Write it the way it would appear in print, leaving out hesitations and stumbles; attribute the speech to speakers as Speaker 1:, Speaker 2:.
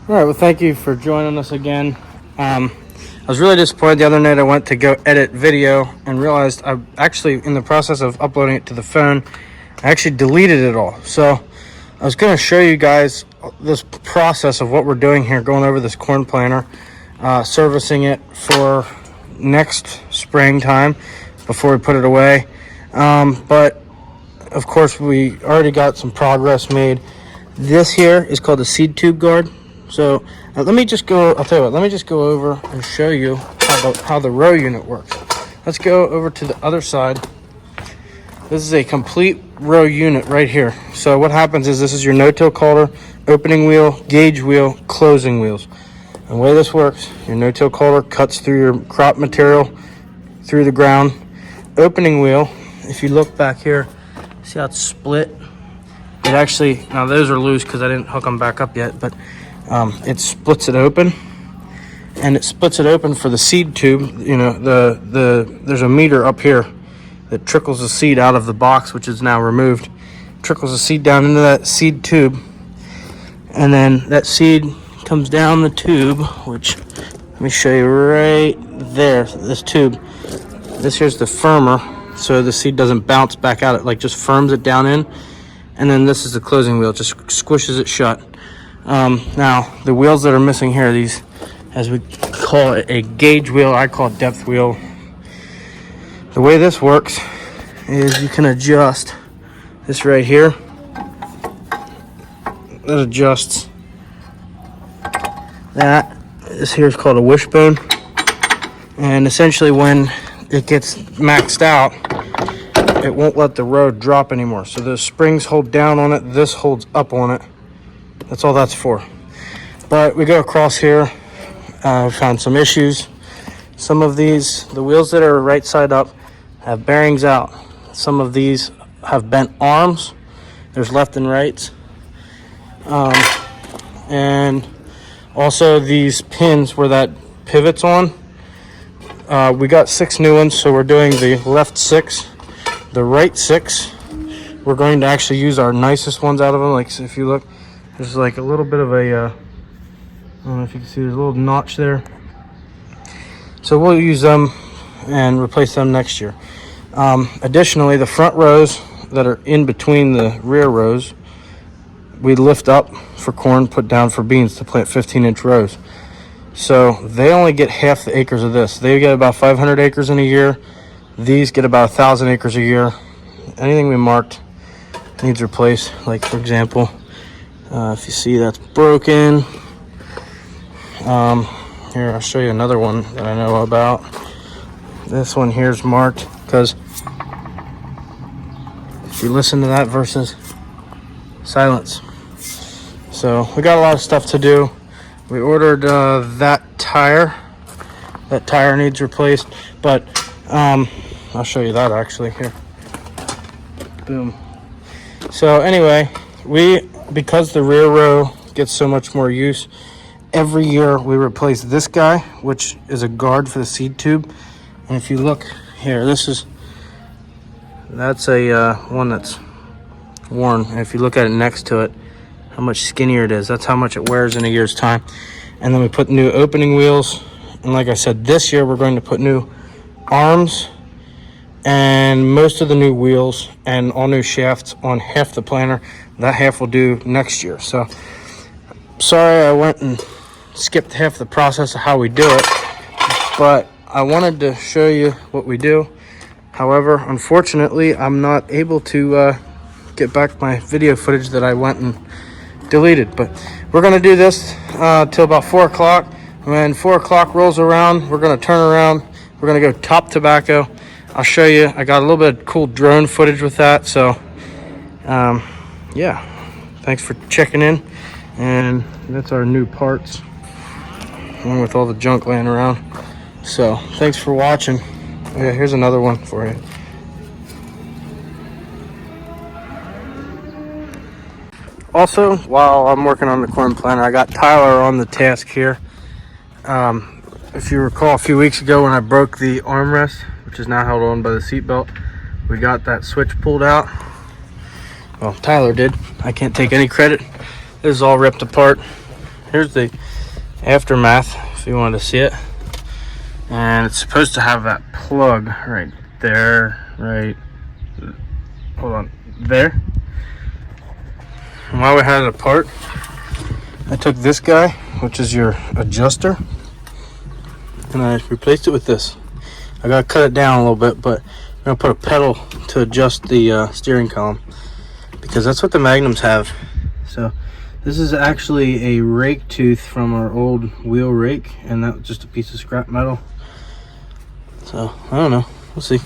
Speaker 1: All right, well, thank you for joining us again. I was really disappointed the other night. I went to go edit video and realized I actually, in the process of uploading it to the phone, I actually deleted it all. So I was going to show you guys this process of what we're doing here, going over this corn planter, servicing it for next springtime before we put it away. But of course, we already got some progress made. This here is called a seed tube guard. So let me just go, I'll tell you what, let me just go over and show you how the row unit works. Let's go over to the other side. This is a complete row unit right here. So what happens is this is your no-till coulter, opening wheel, gauge wheel, closing wheels. And the way this works, your no-till coulter cuts through your crop material through the ground. Opening wheel, if you look back here, see how it's split? It actually, now those are loose because I didn't hook them back up yet, but it splits it open, and it splits it open for the seed tube. You know, there's a meter up here that trickles the seed out of the box, which is now removed, trickles the seed down into that seed tube, and then that seed comes down the tube, which let me show you right there. This tube, this here's the firmer, so the seed doesn't bounce back out. It like just firms it down in, and then this is the closing wheel. It just squishes it shut. Now the wheels that are missing here, these, as we call it, a gauge wheel, I call it depth wheel. The way this works is you can adjust this right here. That adjusts that. This here is called a wishbone, and essentially when it gets maxed out, it won't let the row drop anymore. So the springs hold down on it, this holds up on it. That's all that's for. But we go across here, found some issues. Some of these, the wheels that are right side up have bearings out. Some of these have bent arms. There's left and rights. And also these pins where that pivot's on, we got 6 new ones, so we're doing the left 6. The right 6, we're going to actually use our nicest ones out of them. Like, if you look, there's like a little bit of a, I don't know if you can see, there's a little notch there. So we'll use them and replace them next year. Additionally, the front rows that are in between the rear rows, we lift up for corn, put down for beans to plant 15-inch rows. So they only get half the acres of this. They get about 500 acres in a year. These get about 1,000 acres a year. Anything we marked needs replaced. Like, for example, if you see that's broken. Here, I'll show you another one that I know about. This one here is marked because if you listen to that versus silence. So we got a lot of stuff to do. We ordered that tire. That tire needs replaced, but I'll show you that actually here. Boom. So anyway, because the rear row gets so much more use, every year we replace this guy, which is a guard for the seed tube. And if you look here, that's a one that's worn. And if you look at it next to it, how much skinnier it is, that's how much it wears in a year's time. And then we put new opening wheels, and like I said, this year we're going to put new arms and most of the new wheels and all new shafts on half the planter. That half will do next year. So sorry I went and skipped half the process of how we do it, but I wanted to show you what we do. However, unfortunately, I'm not able to get back my video footage that I went and deleted. But we're going to do this till about 4 o'clock. When 4 o'clock rolls around, we're going to turn around. We're going to go top tobacco. I'll show you. I got a little bit of cool drone footage with that. So, yeah, thanks for checking in. And that's our new parts, along with all the junk laying around. So, thanks for watching. Yeah, here's another one for you. Also, while I'm working on the corn planter, I got Tyler on the task here. If you recall, a few weeks ago when I broke the armrest, which is now held on by the seat belt, we got that switch pulled out. Well, Tyler did. I can't take any credit. This is all ripped apart. here's the aftermath if you wanted to see it. And it's supposed to have that plug right there, right, hold on, there. And while we had it apart, I took this guy, which is your adjuster, and I replaced it with this. I gotta cut it down a little bit, but I'm gonna put a pedal to adjust the steering column, because that's what the Magnums have. So this is actually a rake tooth from our old wheel rake, and that was just a piece of scrap metal. So I don't know, we'll see.